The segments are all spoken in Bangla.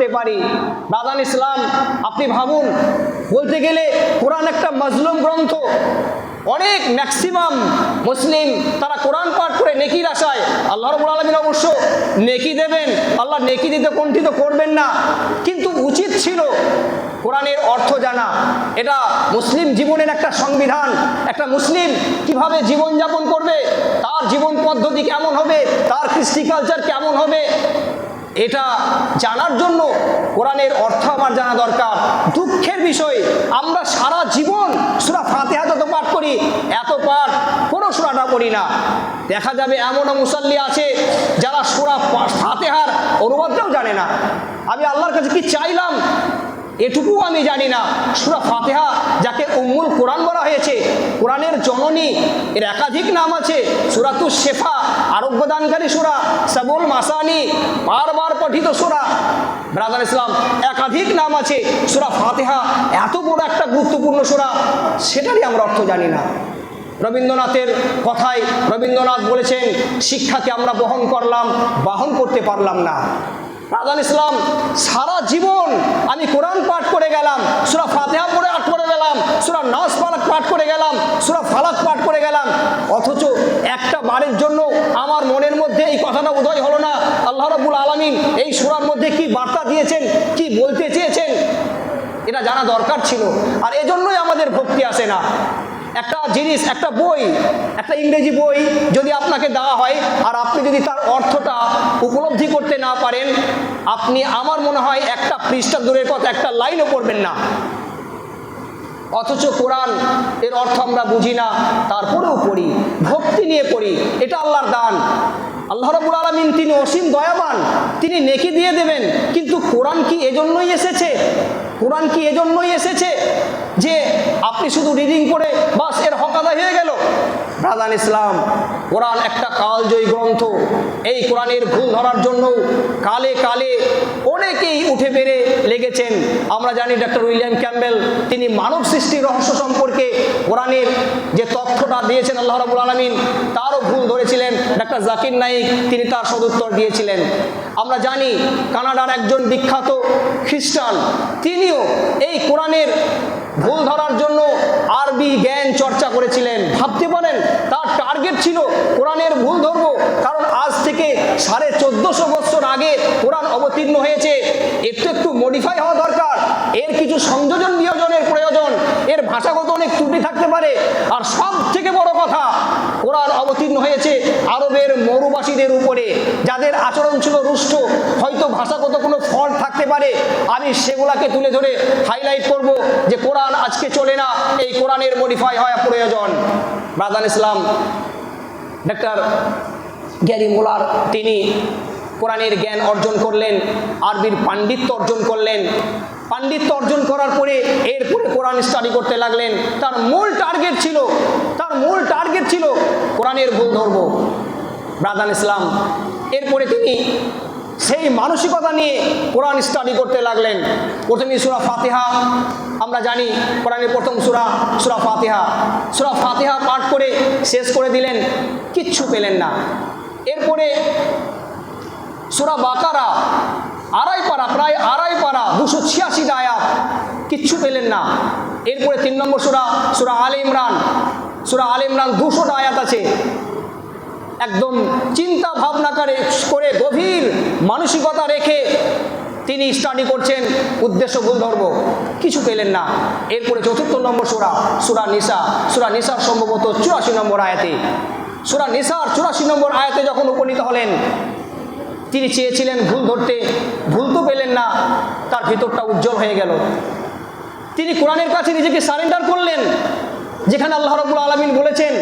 করতে পারি। বাদান ইসলাম, আপনি ভাবুন, বলতে গেলে কোরআন একটা মাজলুম গ্রন্থ। অনেক ম্যাক্সিমাম মুসলিম তারা কোরআন পাঠ করে নেকির আশায়, আল্লাহ রাব্বুল আলামিন অবশ্য নেকি দেবেন, আল্লাহ নেকি দিতে কুণ্ঠিত করবেন না, কিন্তু উচিত ছিল কোরআনের অর্থ জানা। এটা মুসলিম জীবনের একটা সংবিধান। একটা মুসলিম কিভাবে জীবনযাপন করবে, তার জীবন পদ্ধতি কেমন হবে, তার কৃষ্টি কালচার কেমন হবে, এটা জানার জন্য কোরআনের অর্থ আমার জানা দরকার। দুঃখের বিষয়, আমরা সারা জীবন সূরা ফাতিহা যত পাঠ করি, এত পাঠ কোনো সূরাটা পড়ি না। দেখা যাবে এমনও মুসাল্লি আছে যারা সূরা ফাতিহার অনুবাদটাও জানে না। আমি আল্লাহর কাছে কি চাইলাম এটুকু আমি জানি না। সূরা ফাতিহা যাকে উম্মুল কোরআন বলা হয়েছে, কোরআনের জননী, এর একাধিক নাম আছে। সূরাতুশ শিফা, আরোগ্যদানকারী সূরা, সাবুল মাসানি, বারবার পঠিত সূরা। ব্রাদার ইসলাম, একাধিক নাম আছে। সূরা ফাতিহা এত বড় একটা গুরুত্বপূর্ণ সূরা, সেটারই আমরা অর্থ জানি না। রবীন্দ্রনাথের কথায় রবীন্দ্রনাথ বলেছেন, শিক্ষাকে আমরা বহন করলাম, বাহন করতে পারলাম না। রাজান ইসলাম, সারা জীবন আমি কোরআন পাঠ করে গেলাম, সূরা ফাতিহা পাঠ করে গেলাম, সূরা নাস পাঠ করে গেলাম, সূরা ফালাক পাঠ করে গেলাম, অথচ একটা বারের জন্য আমার মনের মধ্যে এই কথাটা উদয় হলো না, আল্লাহ রাব্বুল আলামিন এই সূরার মধ্যে কি বার্তা দিয়েছেন, কি বলতে চেয়েছেন, এটা জানা দরকার ছিল। আর এজন্যই আমাদের ভক্তি আসে না। একটা জিনিস, একটা বই, একটা ইংরেজি বই যদি আপনাকে দেওয়া হয় আর আপনি যদি তার অর্থটা উপলব্ধি করতে না পারেন, আপনি, আমার মনে হয়, একটা পৃষ্ঠা দূরের কথা একটা লাইনও পড়বেন না। অথচ কোরআন এর অর্থ আমরা বুঝি না, তারপরেও পড়ি, ভক্তি নিয়ে পড়ি। এটা আল্লাহর দান। আল্লাহ রাব্বুল আলামিন তিনি অসীম দয়াবান, তিনি নেকি দিয়ে দেবেন। কিন্তু কোরআন কি এজন্যই এসেছে? কোরআন কি এজন্যই এসেছে যে আপনি শুধু রিডিং করে বাস এর হক আদায় হয়ে গেল? ব্রাদার ইসলাম, কোরআন একটা কালজয়ী গ্রন্থ। এই কোরআনের ভুল ধরার জন্য কালে কালে অনেকেই উঠে বেড়ে লেগেছেন। আমরা জানি ডক্টর উইলিয়াম ক্যাম্বেল, তিনি মানব সৃষ্টির রহস্য সম্পর্কে কোরআনের যে তথ্যটা দিয়েছেন আল্লাহ রাব্বুল আলামিন, তারও ভুল ধরেছিলেন। ডক্টর জাকির নাইক, তিনি তার সদুত্তর দিয়েছিলেন। আমরা জানি কানাডার একজন বিখ্যাত খ্রিস্টান, তিনিও এই কোরআনের ভুল ধরার জন্য আরবি জ্ঞান চর্চা করেছিলেন। ভাবতে পারেন, তার টার্গেট ছিল কোরআনের ভুল ধরবো, কারণ আজ থেকে 1450 বছর আগে কোরআন অবতীর্ণ হয়েছে, একটু মডিফাই হওয়া দরকার, এর কিছু সংযোজন বিয়োজনের প্রয়োজন, এর ভাষাগত অনেক ত্রুটি থাকতে পারে। আর সব থেকে বড় কথা, কোরআন অবতীর্ণ হয়েছে আরবের মরুবাসীদের উপরে, যাদের আচরণ ছিল রুষ্ট, হয়তো ভাষাগত কোনো ফল্ট থাকতে পারে। আমি সেগুলাকে তুলে ধরে হাইলাইট করব যে কোরআন আজকে চলে না, এই কোরআনের মডিফাই হওয়া প্রয়োজন। ব্রাদার ইসলাম, ডক্টর গ্যারি মুলার, তিনি কোরআনের জ্ঞান অর্জন করলেন, আরবির পাণ্ডিত্য অর্জন করলেন। পাণ্ডিত্য অর্জন করার পরে এরপরে কোরআন স্টাডি করতে লাগলেন। তার মূল টার্গেট ছিল কোরআনের ভুল ধরব। ব্রাদার ইসলাম, এরপরে তিনি সেই মানসিকতা নিয়ে কোরআন স্টাডি করতে লাগলেন। প্রথমে সূরা ফাতিহা, আমরা জানি কোরআনের প্রথম সূরা ফাতিহা। সূরা ফাতিহা পাঠ করে শেষ করে দিলেন, কিচ্ছু পেলেন না। এরপরে সূরা বাকারা, প্রায় আড়াই পারা, 286 আয়াত, কিচ্ছু পেলেন না। এরপরে 3 নম্বর সূরা আলে ইমরান। সূরা আলে ইমরান 200টা আয়াত আছে। একদম চিন্তা ভাবনা করে গভীর মানসিকতা রেখে তিনি স্টাডি করছেন, উদ্দেশ্য ভুল ধরব, কিছু পেলেন না। এরপরে 4 নম্বর সূরা নিসা। সূরা নিসার সম্ভবত 84 নম্বর আয়াতে, সূরা নিসার 84 নম্বর আয়াতে যখন উপনীত হলেন, তিনি চেয়েছিলেন ভুল ধরতে, ভুল তো পেলেন না, তার ভিতরটা উজ্জ্বল হয়ে গেল। তিনি কোরআনের কাছে নিজেকে সারেন্ডার করলেন, যেখানে আল্লাহ রাব্বুল আলামিন বলেছেন,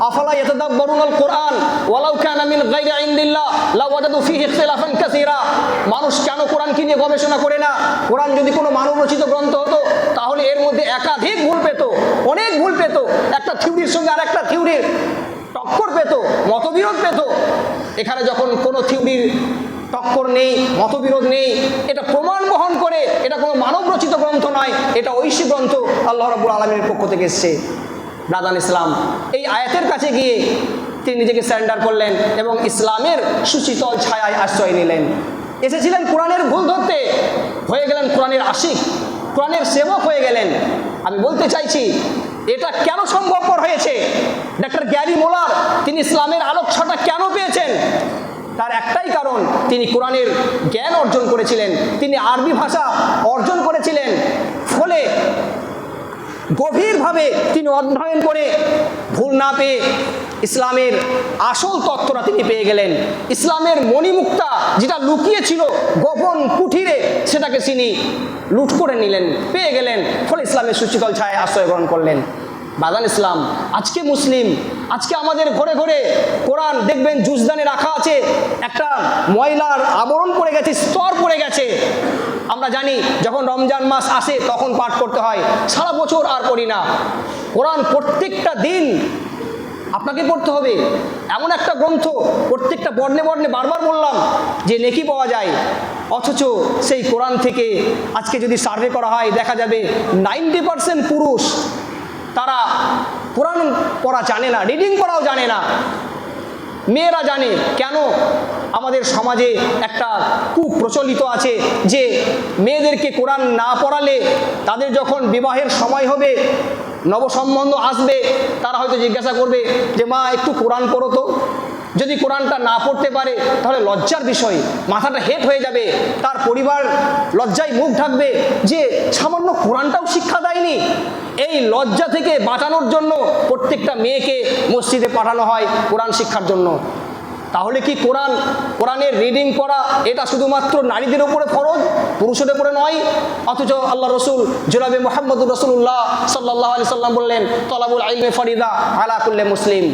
আফালা ইয়াতাদাব্বারুনাল কোরআন ওয়ালাউ কানা মিন গায়রি ইনদিল্লাহ লাওয়াজাদু ফীহি ইখতিলাফান কাসীরা। মানুষ কেন কোরআনকে নিয়ে গবেষণা করে না? কোরআন যদি কোনো মানব রচিত গ্রন্থ হতো, তাহলে এর মধ্যে একাধিক ভুল পেত, অনেক ভুল পেত, একটা থিওরির সঙ্গে আর একটা থিওরির টক্কর পেত, মতবিরোধ পেত। এখানে যখন কোনো থিওরির টক্কর নেই, মতবিরোধ নেই, এটা প্রমাণ বহন করে, এটা কোনো মানব রচিত গ্রন্থ নয়, এটা ঐশী গ্রন্থ, আল্লাহ রাব্বুল আলামিনের পক্ষ থেকে এসেছে। ব্রাদার ইসলাম, এই আয়াতের কাছে গিয়ে তিনি নিজেকে সারেন্ডার করলেন এবং ইসলামের সুশীতল ছায়ায় আশ্রয় নিলেন। এসেছিলেন কোরআনের ভুল ধরতে, হয়ে গেলেন কোরআনের আশিক, কোরআনের সেবক হয়ে গেলেন। আমি বলতে চাইছি এটা কেন সম্ভবপর হয়েছে? ডক্টর গ্যারি মোলার তিনি ইসলামের আলোকছটা কেন পেয়েছেন? তার একটাই কারণ, তিনি কোরআনের জ্ঞান অর্জন করেছিলেন, তিনি আরবি ভাষা অর্জন করেছিলেন। ফলে গভীরভাবে তিনি অধ্যয়ন করে ভুল না পেয়ে ইসলামের আসল তত্ত্বটা তিনি পেয়ে গেলেন। ইসলামের মণিমুক্তা যেটা লুকিয়ে ছিল গোপন কুঠিরে, সেটাকে তিনি লুট করে নিলেন, পেয়ে গেলেন। ফলে ইসলামের সুশীতল ছায়ায় আশ্রয় গ্রহণ করলেন। বাগান ইসলাম আজকে মুসলিম, আজকে আমাদের ঘরে ঘরে কোরআন দেখবেন জুজদানে রাখা আছে, একটা ময়লার আবরণ পড়ে গেছে, স্তর পড়ে গেছে। আমরা জানি যখন রমজান মাস আসে তখন পাঠ করতে হয়, সারা বছর আর পড়ি না। কোরআন প্রত্যেকটা দিন আপনাকে পড়তে হবে। এমন একটা গ্রন্থ, প্রত্যেকটা বর্ণে বর্ণে বারবার বললাম যে নেকি পাওয়া যায়, অথচ সেই কোরআন থেকে আজকে যদি সার্ভে করা হয় দেখা যাবে 90% পুরুষ তারা কোরআন পড়া জানে না, রিডিং পড়াও জানে না। মেয়েরা জানে কেন? আমাদের সমাজে একটা কুপ্রচলিত আছে যে মেয়েদেরকে কোরআন না পড়ালে তাদের যখন বিবাহের সময় হবে, নবসম্বন্ধ আসবে, তারা হয়তো জিজ্ঞাসা করবে যে মা একটু কোরআন পড়ো তো। যদি কোরআনটা না পড়তে পারে তাহলে লজ্জার বিষয়, মাথাটা হেট হয়ে যাবে, তার পরিবার লজ্জায় মুখ ঢাকবে যে সামান্য কোরআনটাও শিক্ষা দেয়নি। এই লজ্জা থেকে বাঁচানোর জন্য প্রত্যেকটা মেয়েকে মসজিদে পাঠানো হয় কোরআন শিক্ষার জন্য। তাহলে কি কোরআনের রিডিং পড়া এটা শুধুমাত্র নারীদের উপরে ফরজ, পুরুষের উপরে নয়? অথচ আল্লাহ রসুল জনাবে মুহাম্মদুর রাসূলুল্লাহ সাল্লাল্লাহু আলাইহি সাল্লাম বললেন, তলাবুল ইলমি ফরিদা আলা কুল্লি মুসলিম।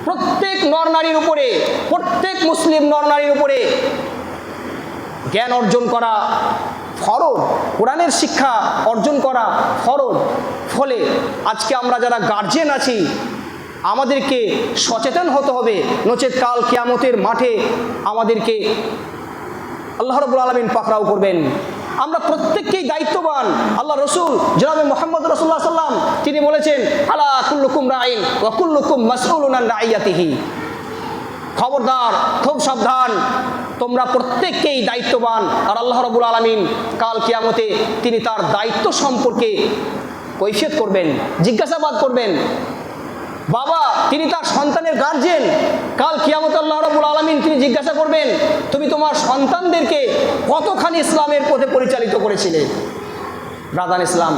প্রত্যেক নর নারীর উপরে, প্রত্যেক মুসলিম নর নারীর উপরে জ্ঞান অর্জন করা ফরজ, কোরআনের শিক্ষা অর্জন করা ফরজ। ফলে আজকে আমরা যারা গার্জিয়ান আছি আমাদেরকে সচেতন হতে হবে, নচেত কাল কিয়ামতের মাঠে আমাদেরকে আল্লাহ রাব্বুল আলামিন পাকড়াও করবেন। আমরা প্রত্যেককেই দায়িত্ববান। আল্লাহ রসুল জনাবে মুহাম্মদ রাসূলুল্লাহ সাল্লাম তিনি বলেছেন, আলা কুল্লুকুম রাইন ওয়া কুল্লুকুম মাসউলুন আন রাইয়াতিহি। খবরদার, খুব সাবধান, তোমরা প্রত্যেককেই দায়িত্ববান। আর আল্লাহ রাব্বুল আলামিন কাল কিয়ামতে তিনি তার দায়িত্ব সম্পর্কে কৈফিয়ত করবেন, জিজ্ঞাসাবাদ করবেন। বাবা তিনি তার সন্তানের গার্জিয়ান, কাল কিয়ামতে আল্লাহ রাব্বুল আলামিন তিনি জিজ্ঞাসা করবেন, তুমি তোমার সন্তানদেরকে কতখানি ইসলামের পথে পরিচালিত করেছিলে? ব্রাদার ইসলাম,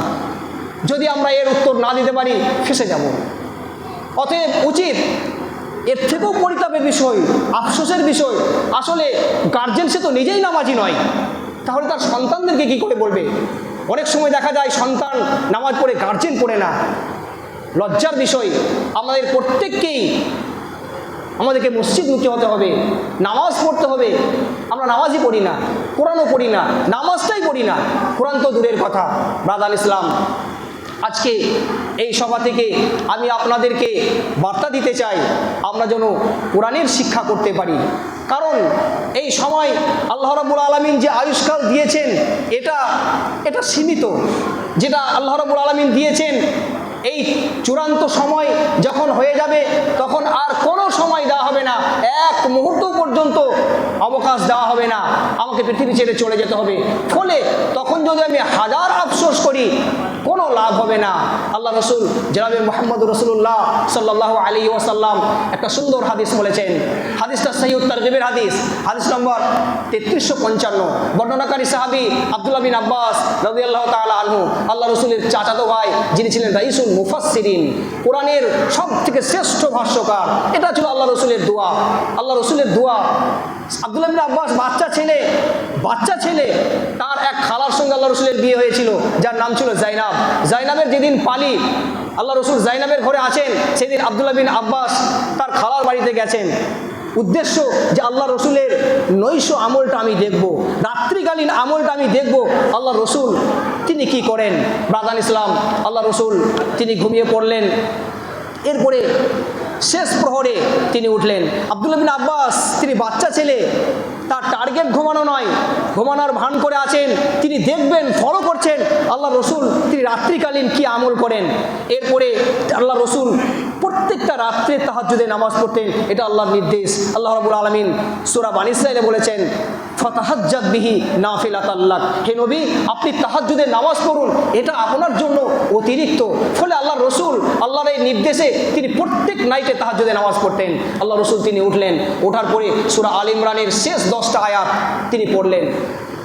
যদি আমরা এর উত্তর না দিতে পারি ফেঁসে যাব। অতএব উচিত, এর থেকেও পরিতাপের বিষয়, আফসোসের বিষয়, আসলে গার্জেন সে তো নিজেই নামাজি নয়, তাহলে তার সন্তানদেরকে কি করে বলবে? অনেক সময় দেখা যায় সন্তান নামাজ পড়ে, গার্জেন পড়ে না। লজ্জার বিষয়। আমাদের প্রত্যেককেই আমাদেরকে মসজিদমুখী হতে হবে, নামাজ পড়তে হবে। আমরা নামাজই পড়ি না, কোরআনও পড়ি না, নামাজটাই পড়ি না, কোরআন তো দূরের কথা। ব্রাদার ইসলাম, আজকে এই সভা থেকে আমি আপনাদেরকে বার্তা দিতে চাই, আমরা যেন কোরআনের শিক্ষা করতে পারি। কারণ এই সময় আল্লাহ রাব্বুল আলামিন যে আয়ুষ্কাল দিয়েছেন এটা সীমিত। যেটা আল্লাহ রাব্বুল আলামিন দিয়েছেন, এই চূড়ান্ত সময় যখন হয়ে যাবে তখন আর কোনো সময় দেওয়া হবে না, এক মুহূর্ত পর্যন্ত অবকাশ দেওয়া হবে না, আমাকে পৃথিবী ছেড়ে চলে যেতে হবে। ফলে তখন যদি আমি হাজার আফসোস করি কোনো লাভ হবে না। আল্লাহ রসুল জনাবে মুহাম্মদ রাসূলুল্লাহ সাল্লাল্লাহু আলাইহি ওয়াসাল্লাম একটা সুন্দর হাদিস বলেছেন। হাদিসটা সহিহ তারগিবের হাদিস, হাদিস নম্বর 3355। বর্ণনাকারী সাহাবী আব্দুল্লাহ বিন আব্বাস রাদিয়াল্লাহু তাআলা আনহু, আল্লাহ রসুলের চাচাতো ভাই, যিনি ছিলেন রাইসুল মুফাসসিরিন, কোরআনের সব থেকে শ্রেষ্ঠ ভাষ্যকার। এটা ছিল আল্লাহ রসুলের দোয়া। আল্লাহ রসুলের দোয়া, আব্দুল্লাহ বিন আব্বাস বাচ্চা ছেলে, তার এক খালার সঙ্গে আল্লাহ রসুলের বিয়ে হয়েছিল, যার নাম ছিল জাইনাব। জাইনাবের যেদিন পালি, আল্লাহ রসুল জাইনাবের ঘরে আছেন, সেদিন আব্দুল্লাহ বিন আব্বাস তার খালার বাড়িতে গেছেন। উদ্দেশ্য যে আল্লাহ রসুলের নৈশ আমলটা আমি দেখব, রাত্রিকালীন আমলটা আমি দেখব, আল্লাহ রসুল তিনি কি করেন। ব্রাদার ইসলাম, আল্লাহ রসুল তিনি ঘুমিয়ে পড়লেন। এরপরে শেষ প্রহরে তিনি উঠলেন। আব্দুল্লাহ বিন আব্বাস তিনি বাচ্চা ছেলে, তার টার্গেট ঘুমানো নয়, ঘুমানোর ভান করে আছেন, তিনি দেখবেন, ফলো করছেন আল্লাহ রসুল তিনি রাত্রিকালীন কি আমল করেন। এরপরে আল্লাহ রসুল প্রত্যেকটা রাত্রে তাহাজ্জুদে নামাজ পড়তেন, এটা আল্লাহর নির্দেশ। আল্লাহ রাব্বুল আলামিন সূরা বানী ইসরাঈলে বলেছেন ফাতাহাজ্জাদ বিহি নাফিলাতাল লাক, হে নবী আপনি তাহাজ্জুদে নামাজ পড়ুন, এটা আপনার জন্য অতিরিক্ত। ফলে আল্লাহ রসুল আল্লাহর এই নির্দেশে তিনি প্রত্যেক নাইটে তাহাজ্জুদে নামাজ পড়তেন। আল্লাহ রসুল তিনি উঠলেন, ওঠার পরে সূরা আল ইমরানের শেষ 10টা আয়াত তিনি পড়লেন।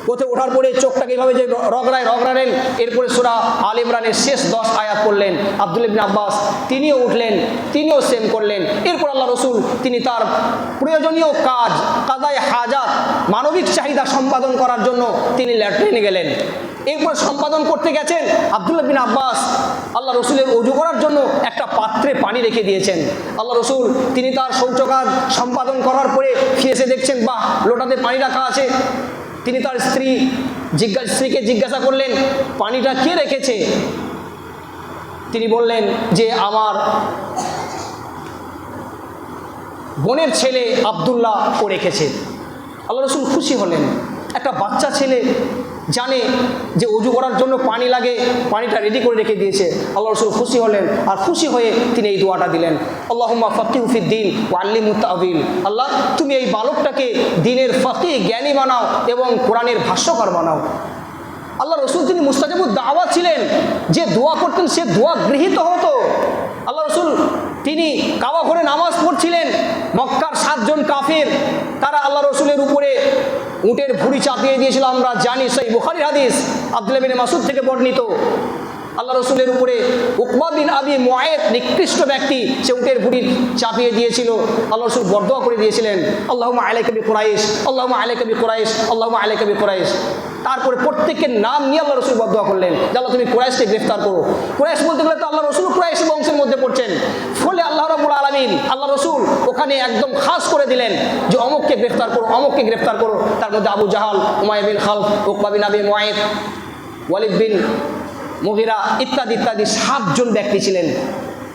কোথায় ওঠার পরে চোখটাকে এইভাবে যে রগড়ালেন, এরপরে সূরা আল ইমরানের শেষ 10 আয়াত পড়লেন। আব্দুল্লাহ ইবনে আব্বাস তিনিও উঠলেন, তিনিও সেম করলেন। এরপর আল্লাহ রসুল তিনি তার প্রয়োজনীয় কাজ কাদায়ে হাজাত, মানবিক চাহিদা সম্পাদন করার জন্য তিনি ল্যাট্রিনে গেলেন। এরপরে সম্পাদন করতে গেছেন, আব্দুল্লাহ ইবনে আব্বাস আল্লাহ রসুলের ওযু করার জন্য একটা পাত্রে পানি রেখে দিয়েছেন। আল্লাহ রসুল তিনি তার শৌচকাজ সম্পাদন করার পরে ফিরে এসে দেখছেন বাহ, লোটাতে পানি রাখা আছে। তিনি তার স্ত্রীকে জিজ্ঞাসা করলেন পানিটা কে রেখেছে। তিনি বললেন যে আমার বোনের ছেলে আব্দুল্লাহ ও রেখেছে। আল্লাহ রসুল খুশি হলেন, একটা বাচ্চা ছেলে জানে যে ওযু করার জন্য পানি লাগে, পানিটা রেডি করে রেখে দিয়েছে। আল্লাহ রসুল খুশি হলেন, আর খুশি হয়ে তিনি এই দোয়াটা দিলেন, আল্লাহুম্মা ফাক্কিহু ফিদ্দীন ওয়া আল্লিমহু তা'ওয়িল। আল্লাহ তুমি এই বালকটাকে দ্বীনের ফাকিহ জ্ঞানী বানাও এবং কোরআনের ভাষ্যকার বানাও। আল্লাহ রসুল তিনি মুস্তাজাবুদ দাওয়াত ছিলেন, যে দোয়া করতেন সে দোয়া গৃহীত হতো। আল্লাহ রসুল তিনি কাবা ঘরে নামাজ পড়ছিলেন, মক্কার 7 জন কাফির তারা আল্লাহ রসুলের উপরে উটের ভুঁড়ি চাপিয়ে দিয়েছিল। আমরা জানি সহিহ বুখারীর হাদিস আব্দুল্লাহ বিন মাসউদ থেকে বর্ণিত, আল্লাহ রসুলের উপরে উকবা বিন আবি মুআইত নিকৃষ্ট ব্যক্তি, সে উটের ভুঁড়ি চাপিয়ে দিয়েছিল। আল্লাহ রসুল বরদোয়া করে দিয়েছিলেন আল্লাহুম্মা আলাইকা বিকুরাইশ, আল্লাহুম্মা আলাইকা বিকুরাইশ, আল্লাহুম্মা আলাইকা বিকুরাইশ। তারপরে প্রত্যেকের নাম নিয়ে আল্লাহ রসুল বরদোয়া করলেন যে আল্লাহ তুমি কুরাইশকে গ্রেফতার করো। কুরাইশ বলতে গেলে তো আল্লাহ রসুল কুরাইশ বংশের মধ্যে পড়ছেন। ফলে আল্লাহ রাব্বুল আলামিন আল্লাহ রসুল ওখানে একদম খাস করে দিলেন যে অমুককে গ্রেফতার করো, অমুককে গ্রেফতার করো। তার মধ্যে আবু জাহাল, উমাইয়া বিন খালফ, উকবা বিন আবি মুআইত, ওয়ালিদ বিন মুগিরা ইত্যাদি ইত্যাদি 7 জন ব্যক্তি ছিলেন।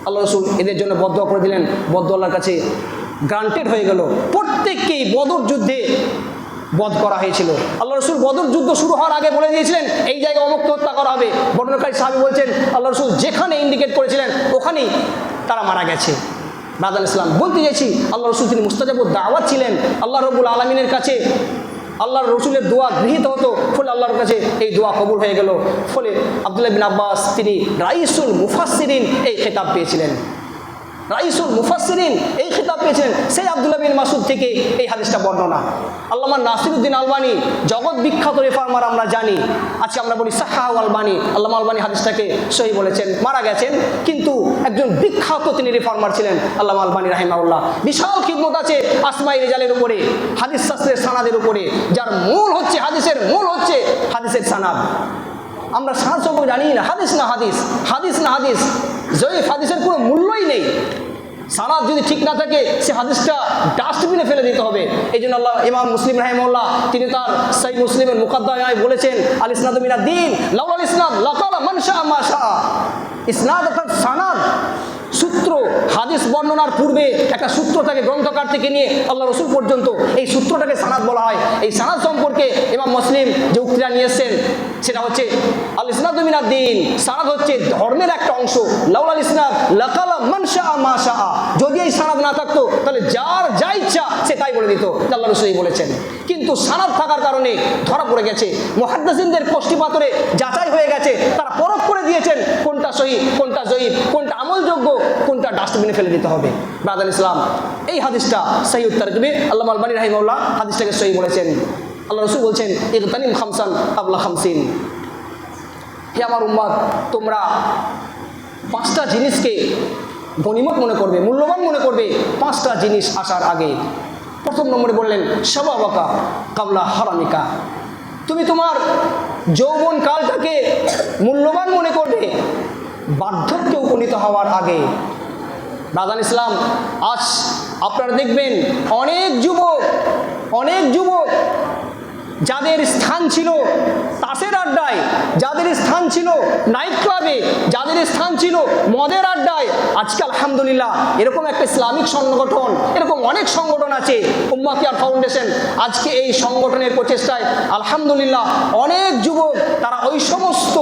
আল্লাহ রসুল এদের জন্য বদদোয়া করে দিলেন, বদদোয়া আল্লাহর কাছে গ্রান্টেড হয়ে গেল। প্রত্যেককেই বদর যুদ্ধে বধ করা হয়েছিল। আল্লাহ রসুল বদর যুদ্ধ শুরু হওয়ার আগে বলে দিয়েছিলেন এই জায়গায় অমুককে হত্যা করা হবে। বর্ণনাকারী সাহাবী বলছেন আল্লাহ রসুল যেখানে ইন্ডিকেট করেছিলেন ওখানেই তারা মারা গেছে। ব্রাদার ইসলাম বলতে চাইছি আল্লাহ রসুল তিনি মুস্তাজাবুদ দাওয়াত ছিলেন। আল্লাহ রাব্বুল আলামিনের কাছে আল্লাহর রসুলের দোয়া গৃহীত হতো, ফলে আল্লাহর কাছে এই দোয়া কবুল হয়ে গেল। ফলে আব্দুল্লাহ বিন আব্বাস তিনি রাইসুল মুফাসসিরিন এই খেতাব পেয়েছিলেন। রাইসুল মুফাসসিরিন এই খেতাব পেয়েছিলেন সেই আব্দুল্লাহ বিন মাসউদ থেকে এই হাদিসটা বর্ণনা। আল্লামা নাসিরউদ্দিন আলবানী জগৎ বিখ্যাত রিফর্মার আমরা জানি, আজকে আমরা বলি সাহাহ আলবানী। আল্লামা আলবানী হাদিসটাকে সহি বলেছেন, মারা গেছেন, কিন্তু একজন বিখ্যাত তিনি রিফর্মার ছিলেন আল্লামা আলবানী রাহিমাহুল্লাহ। বিশাল খিদমত আছে আসমাই রিজালের উপরে, হাদিস শাস্ত্রের সানাদের উপরে, যার মূল হচ্ছে হাদিসের মূল হচ্ছে হাদিসের সানাদ। আমরা সানাদ সম্পর্কে জানি না, হাদিস না হাদিস, হাদিস না হাদিস, জয়ীফ হাদিসের কোনো মূল্যই নেই। সানাদ যদি ঠিক না থাকে সে হাদিসটা ডাস্টবিনে ফেলে দিতে হবে। এই জন্য আল্লাহ ইমাম মুসলিম রাহিমাহুল্লাহ তিনি তার সহিহ মুসলিমের মুকাদ্দিমায় বলেছেন আল ইসনাদু মিনাদ দ্বীন লাউলাল ইসনাদ লাকালা মান শাআ মা শাআ। ইসনাদ অর্থাৎ সানাদ, সূত্র। হাদিস বর্ণনার পূর্বে একটা সূত্র থাকে গ্রন্থকার থেকে নিয়ে আল্লাহ রসুল পর্যন্ত, এই সূত্রটাকে সানাদ বলা হয়। এই সানাদ সম্পর্কে ইমাম মুসলিম যে উক্তিটা নিয়ে এসেছেন সেটা হচ্ছে আল ইসনাদু মিনাদ দ্বীন, সানাদ হচ্ছে ধর্মের একটা অংশ। লাউলাল ইসনাদ লাকালা মান শাআ মা শাআ, যদি এই সানাদ না থাকতো তাহলে যার যা ইচ্ছা সে তাই বলে দিত, আল্লাহ রসুল বলেছেন। কিন্তু সানাদ থাকার কারণে ধরা পড়ে গেছে, মুহাদ্দিসিনদের কষ্টি পাথরে যাচাই হয়ে গেছে, তারা পরখ করে দিয়েছেন কোনটা সহিহ, কোনটা জয়ীফ, কোনটা আমলযোগ্য, কোনটা ডাস্টবিনে ফেলে দিতে হবে। ব্রাদার ইসলাম এই হাদিসটা সহিহ তারকিবে আল্লামা আলবানী রাহিমাহুল্লাহ হাদিসটাকে সহিহ বলেছেন। আল্লাহ রসুল বলছেন ইগতানিম খামসান কাবলা খামসিন, হে আমার উম্মত তোমরা 5টা জিনিসকে গনিমত মনে করবে, মূল্যবান মনে করবে 5টা জিনিস আসার আগে। প্রথম নম্বরে বললেন শাবাবাকা কাবলা হারামিকা, তুমি তোমার যৌবন কালটাকে মূল্যবান মনে করবে বার্ধক্যে উপনীত হওয়ার আগে। ব্রাদার ইসলাম আজ আপনারা দেখবেন অনেক যুবক যাদের স্থান ছিল তাসের আড্ডায়, যাদের যাদের স্থান ছিল নাইট ক্লাবে, যাদের স্থান ছিল মদের আড্ডায়, আজকে আলহামদুলিল্লাহ এরকম একটা ইসলামিক সংগঠন, এরকম অনেক সংগঠন আছে উম্মাহ কেয়ার ফাউন্ডেশন। আজকে এই সংগঠনের প্রচেষ্টায় আলহামদুলিল্লাহ অনেক যুবক তারা ওই সমস্ত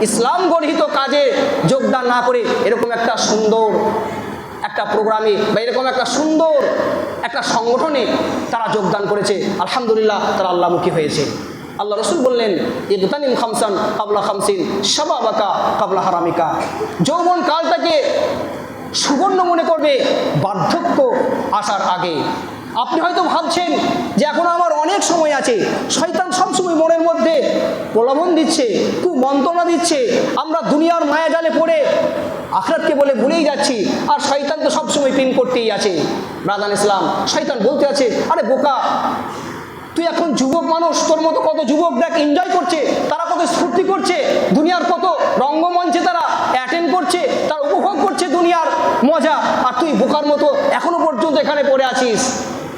ইসলাম গর্হিত কাজে যোগদান না করে এরকম একটা সুন্দর একটা প্রোগ্রামে বা এরকম একটা সুন্দর একটা সংগঠনে তারা যোগদান করেছে। আলহামদুলিল্লাহ তারা আল্লাহমুখী হয়েছে। আল্লাহ রসুল বললেন, ইগতানিম খামসান কাবলা খামসিন শাবাবাকা কাবলা হারামিকা। যৌবন কালটাকে সুবর্ণ মনে করবে বার্ধক্য আসার আগে। আপনি হয়তো ভাবছেন যে এখন আমার অনেক সময় আছে, শয়তান সবসময় মনের মধ্যে প্রলোভন দিচ্ছে, কুমন্ত্রণা দিচ্ছে, আমরা দুনিয়ার মায়া জালে পড়ে আখিরাতকে বলে ভুলেই যাচ্ছি, আর শয়তান তো সবসময় পিন করতেই আছে। ব্রাদার ইসলাম, শয়তান বলতে আছে, আরে বোকা, তুই এখন যুবক মানুষ, তোর মতো কত যুবক দেখ এনজয় করছে, তারা কত স্ফূর্তি করছে, দুনিয়ার কত রঙ্গমঞ্চে তারা অ্যাটেন্ড করছে, তারা উপভোগ করছে দুনিয়ার মজা, আর তুই বোকার মতো এখনো পর্যন্ত এখানে পড়ে আছিস।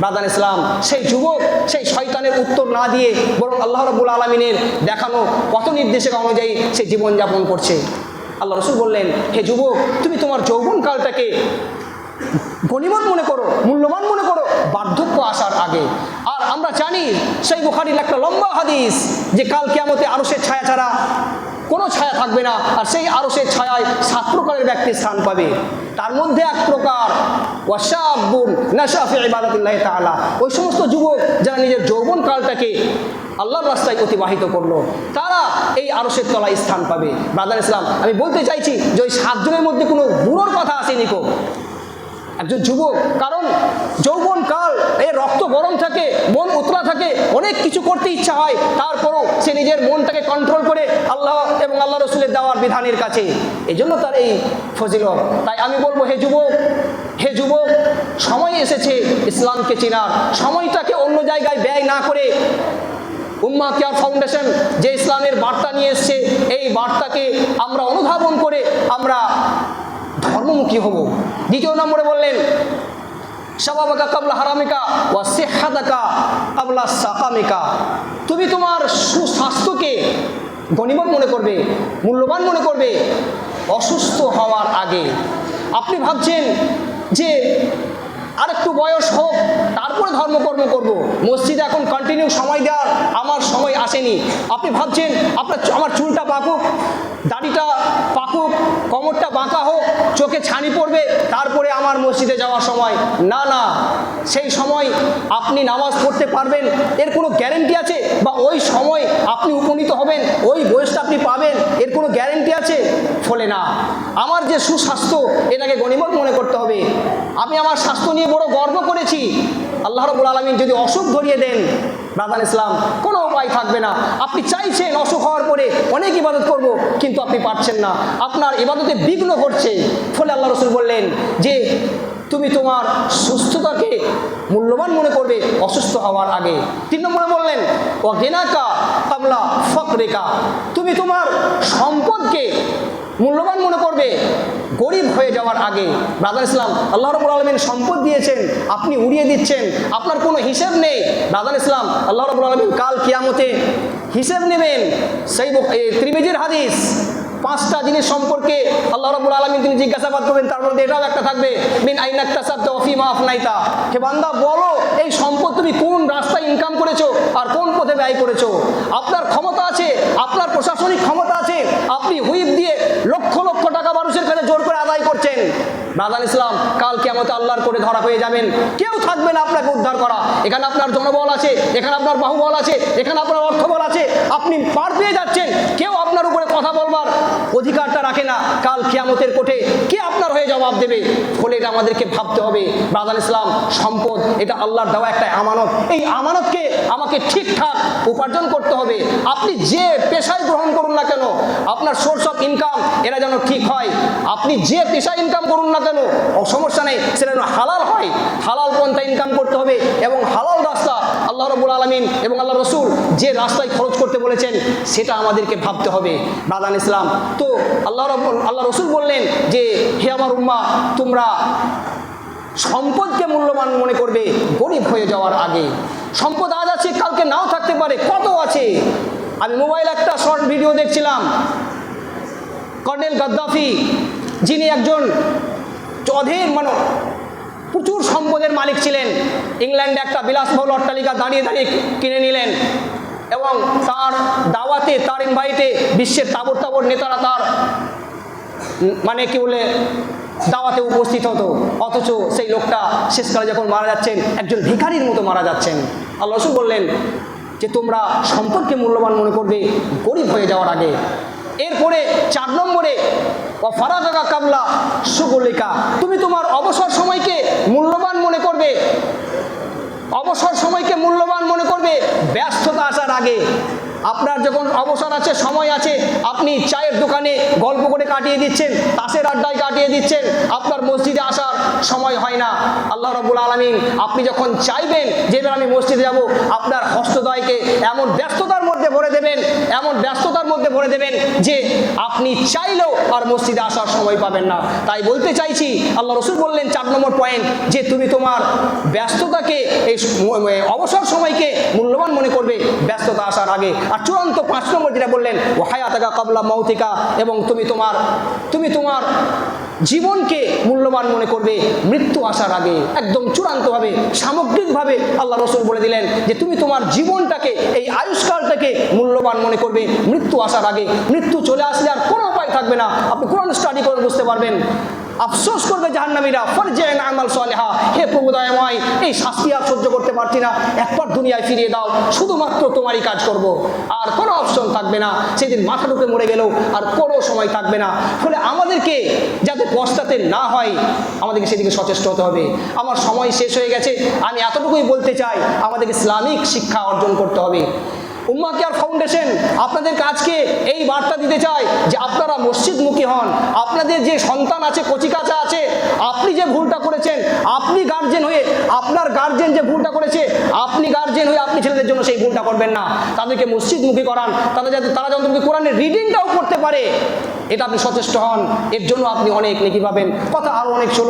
ব্রাদার ইসলাম, সেই যুবক সেই শয়তানের উত্তর না দিয়ে বরং আল্লাহ রাব্বুল আলামিনের দেখানো পথ নির্দেশিকা অনুযায়ী সে জীবনযাপন করছে। আল্লাহ রসুল বললেন, হে যুবক, তুমি তোমার যৌবনকালটাকে গনিমত মনে করো, মূল্যবান মনে করো বার্ধক্য আসার আগে। আর আমরা জানি সেই বুখারীর একটা লম্বা হাদিস যে কাল কিয়ামতে আরশের ছায়া ছাড়া কোনো ছায়া থাকবে না, আর সেই আরশের ছায়ায় 7 প্রকারের ব্যক্তি স্থান পাবে। তার মধ্যে এক প্রকার ওয়াশাবুন নাশা ফি ইবাদাতিল্লাহি তাআলা, ওই সমস্ত যুবক যারা নিজের যৌবনকালটাকে আল্লাহর রাস্তায় অতিবাহিত করলো, তারা এই আরশের তলায় স্থান পাবে। ব্রাদার ইসলাম, আমি বলতে চাইছি যে ওই 7 জনের মধ্যে কোনো বুড়োর কথা আসেনি কো, একজন যুবক। কারণ যৌবনকাল এই রক্ত গরম থাকে, মন উতলা থাকে, অনেক কিছু করতে ইচ্ছা হয়, তারপরও সে নিজের মনটাকে কন্ট্রোল করে আল্লাহ এবং আল্লাহ রসুলের দেওয়ার বিধানের কাছে, এই জন্য তার এই ফজিলত। তাই আমি বলবো, হে যুবক, হে যুবক, সময় এসেছে ইসলামকে চেনার। সময়টাকে অন্য জায়গায় ব্যয় না করে উম্মাহ কেয়ার ফাউন্ডেশন যে ইসলামের বার্তা নিয়ে এসছে, এই বার্তাকে আমরা অনুধাবন করে আমরা ধর্মমুখী হব। দ্বিতীয় নম্বরে বললেন, শাবাবাকা কাবলা হারামিকা ওয়া সিহহাতাকা কাবলা সাকামিকা। তুমি তোমার সুস্বাস্থ্যকে গনিমত মনে করবে, মূল্যবান মনে করবে অসুস্থ হওয়ার আগে। আপনি ভাবছেন যে আরেকটু বয়স হোক তারপরে ধর্মকর্ম করব, মসজিদে এখন কন্টিনিউ সময় দেওয়ার আমার সময় আসেনি। আপনি ভাবছেন আমার চুলটা পাকুক, দাড়িটা পাকুক, কোমরটা বাঁকা হোক, চোখে ছানি পড়বে, তারপরে আমার মসজিদে যাওয়ার সময়। না না, সেই সময় আপনি নামাজ পড়তে পারবেন এর কোনো গ্যারেন্টি আছে? বা ওই সময় আপনি উপনীত হবেন, ওই বয়সটা আপনি পাবেন এর কোনো গ্যারেন্টি আছে? ফলে না, আমার যে সুস্বাস্থ্য এটাকে গনিমত মনে করতে হবে। আমি আমার স্বাস্থ্য নিয়ে বড় গর্ব করেছি। আল্লাহ রাব্বুল আলামিন যদি অসুখ ধরিয়ে দেন, ব্রাদার ইসলাম, কোনো উপায় থাকবে না। আপনি চাইছেন অসুখ হওয়ার পরে অনেক ইবাদত করব, কিন্তু আপনি পারছেন না, আপনার ইবাদতে বিঘ্ন ঘটছে। ফলে আল্লাহ রসুল বললেন যে তুমি তোমার সুস্থতাকে মূল্যবান মনে করবে অসুস্থ হওয়ার আগে। 3 নম্বরে বললেন, ও গিনাকা কাবলা ফকরিকা। তুমি তোমার সম্পদকে মূল্যবান মনে করবে গরিব হয়ে যাওয়ার আগে। ব্রাদার ইসলাম, আল্লাহ রাব্বুল আলামিন সম্পদ দিয়েছেন, আপনি উড়িয়ে দিচ্ছেন, আপনার কোনো হিসেব নেই। ব্রাদার ইসলাম, আল্লাহ রাব্বুল আলামিন কাল কিয়ামতে হিসেব নেবেন। সেই তিরমিজির হাদিস, 5টা জিনিস সম্পর্কে আল্লাহ রাব্বুল আলামিন তিনি জিজ্ঞাসাবাদ করবেন, তার মধ্যে এটাও একটা থাকবে, মিন আইনা ইকতাসাবতা ওয়া ফিমা আফনাইতা। হে বান্দা, বলো এই সম্পদ তুমি কোন রাস্তায় ইনকাম করেছো আর কোন পথে ব্যয় করেছো। আপনার ক্ষমতা আছে, আপনার প্রশাসনিক ক্ষমতা আছে, আপনি হুইপ দিয়ে লক্ষ লক্ষ টাকা মানুষের কাছে জোর করে আদায় করছেন। ব্রাদার ইসলাম, কাল কিয়ামতে আল্লাহর করে ধরা হয়ে যাবেন, কেউ থাকবে না আপনাকে উদ্ধার করা। এখানে আপনার জনবল আছে, এখানে আপনার বাহুবল আছে, এখানে আপনার অর্থবল আছে, আপনি পার পেয়ে যাচ্ছেন, কেউ আপনার উপরে কথা বলবার অধিকারটা রাখে না। কাল কিয়ামতের কোর্টে কে আপনার হয়ে জবাব দেবে? ফলে এটা আমাদেরকে ভাবতে হবে। ব্রাদার ইসলাম, সম্পদ এটা আল্লাহর দেওয়া একটা আমানত। এই আমানতকে আমাকে ঠিকঠাক উপার্জন করতে হবে। আপনি যে পেশায় গ্রহণ করুন না কেন, আপনার সোর্স অফ ইনকাম এরা যেন ঠিক হয়। আপনি যে পেশায় ইনকাম করুন না কেন, সমস্যা নেই, সেটা যেন হালাল হয়। হালাল পন্থা ইনকাম করতে হবে এবং হালাল রাস্তা আল্লাহ রাব্বুল আলামিন এবং আল্লাহ রসুল যে রাস্তায় খরচ করতে বলেছেন সেটা আমাদেরকে ভাবতে হবে। ব্রাদার ইসলাম, তো আল্লাহ রসুল বললেন যে হে আমার উম্মাহ, তোমরা সম্পদকে মূল্যবান মনে করবে, গরিব হয়ে যাওয়ার আগে। সম্পদ আজ আছে, কালকে নাও থাকতে পারে, কত আছে, আমি মোবাইলে একটা শর্ট ভিডিও দেখছিলাম, কর্নেল গাদ্দাফি যিনি একজন অধীর প্রচুর সম্পদের মালিক ছিলেন, ইংল্যান্ডে একটা বিলাসবহুল অট্টালিকা দাঁড়িয়ে দাঁড়িয়ে কিনে নিলেন এবং তার দাওয়াতে, তার ইনভাইটে বিশ্বের তাবর তাবর নেতারা তার কি বলে দাওয়াতে উপস্থিত হতো। অথচ সেই লোকটা শেষকালে যখন মারা যাচ্ছেন একজন ভিখারির মতো মারা যাচ্ছেন। আল্লাহ রাসূল বললেন যে তোমরা সম্পদকে মূল্যবান মনে করবে গরিব হয়ে যাওয়ার আগে। এরপরে 4 নম্বরে ফারাগাকা কাবলা সুগলিকা, তুমি তোমার অবসর সময়কে মূল্যবান মনে করবে, অবসর সময়কে মূল্যবান মনে করবে ব্যস্ততা আসার আগে। আপনার যখন অবসর আছে, সময় আছে, আপনি চায়ের দোকানে গল্প করে কাটিয়ে দিচ্ছেন, তাসের আড্ডায় কাটিয়ে দিচ্ছেন, আপনার মসজিদে আসার সময় হয় না। আল্লাহ রাব্বুল আলামিন আপনি যখন চাইবেন যে এবার আমি মসজিদে যাব, আপনার হস্তদ্বয়কে এমন ব্যস্ততার মধ্যে ভরে দেবেন, এমন ব্যস্ততার মধ্যে ভরে দেবেন যে আপনি চাইলেও আর মসজিদে আসার সময় পাবেন না। তাই বলতে চাইছি, আল্লাহ রাসূল বললেন 4 নম্বর পয়েন্ট যে তুমি তোমার ব্যস্ততাকে, এই অবসর সময়কে মূল্যবান মনে করবে ব্যস্ততা আসার আগে। আর চূড়ান্ত 5 নম্বর যেটা বললেন ও হায়াতাকা কাবলা মাউতিকা, এবং তুমি তোমার জীবনকে মূল্যবান মনে করবে মৃত্যু আসার আগে। একদম চূড়ান্তভাবে, সামগ্রিকভাবে আল্লাহ রাসূল বলে দিলেন যে তুমি তোমার জীবনটাকে, এই আয়ুষ্কালটাকে মূল্যবান মনে করবে মৃত্যু আসার আগে। মৃত্যু চলে আসলে আর কোনো উপায় থাকবে না। আপনি কোরআন স্টাডি করে বুঝতে পারবেন। আফসোস করবে জাহান্নামীরা, ফারজি'ন আমাল সালিহা, হে প্রভু দয়াময়, এই শাস্তি আর সহ্য করতে পারছি না, একবার দুনিয়ায় ফিরিয়ে দাও, শুধুমাত্র তোমারই কাজ করব, আর কোনো অপশন থাকবে না। সেদিন মাথা ঢুকে মরে গেলেও আর কোনো সময় থাকবে না। ফলে আমাদেরকে যাতে পস্তাতে না হয়, আমাদেরকে সেদিকে সচেষ্ট হতে হবে। আমার সময় শেষ হয়ে গেছে, আমি এতটুকুই বলতে চাই, আমাদেরকে ইসলামিক শিক্ষা অর্জন করতে হবে। উম্মাহ কেয়ার ফাউন্ডেশন আপনাদের কাজকে এই বার্তা দিতে চায় যে আপনারা মসজিদমুখী হন। আপনাদের যে সন্তান আছে, কচিকাচা আছে, আপনি যে ভুলটা করেছেন, আপনি গার্জেন হয়ে, আপনার গার্জেন যে ভুলটা করেছে, আপনি গার্জেন হয়ে আপনি ছেলেদের জন্য সেই ভুলটা করবেন না। তাদেরকে মসজিদমুখী করান, তারা যেন কোরআনের রিডিংটাও করতে পারে, এটা আপনি সচেষ্ট হন। এর জন্য আপনি অনেক নেকি পাবেন। কথা আরও অনেক ছিল।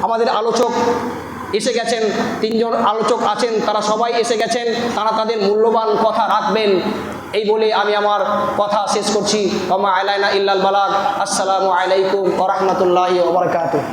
আমাদের আলোচক এসে গেছেন, 3 জন আলোচক আছেন, তারা সবাই এসে গেছেন, তারা তাদের মূল্যবান কথা রাখবেন। এই বলে আমি আমার কথা শেষ করছি। ওয়া মা আলাইনা ইল্লাল বালাগ। আসসালামু আলাইকুম ওয়া রাহমাতুল্লাহি ওয়া বারাকাতুহু।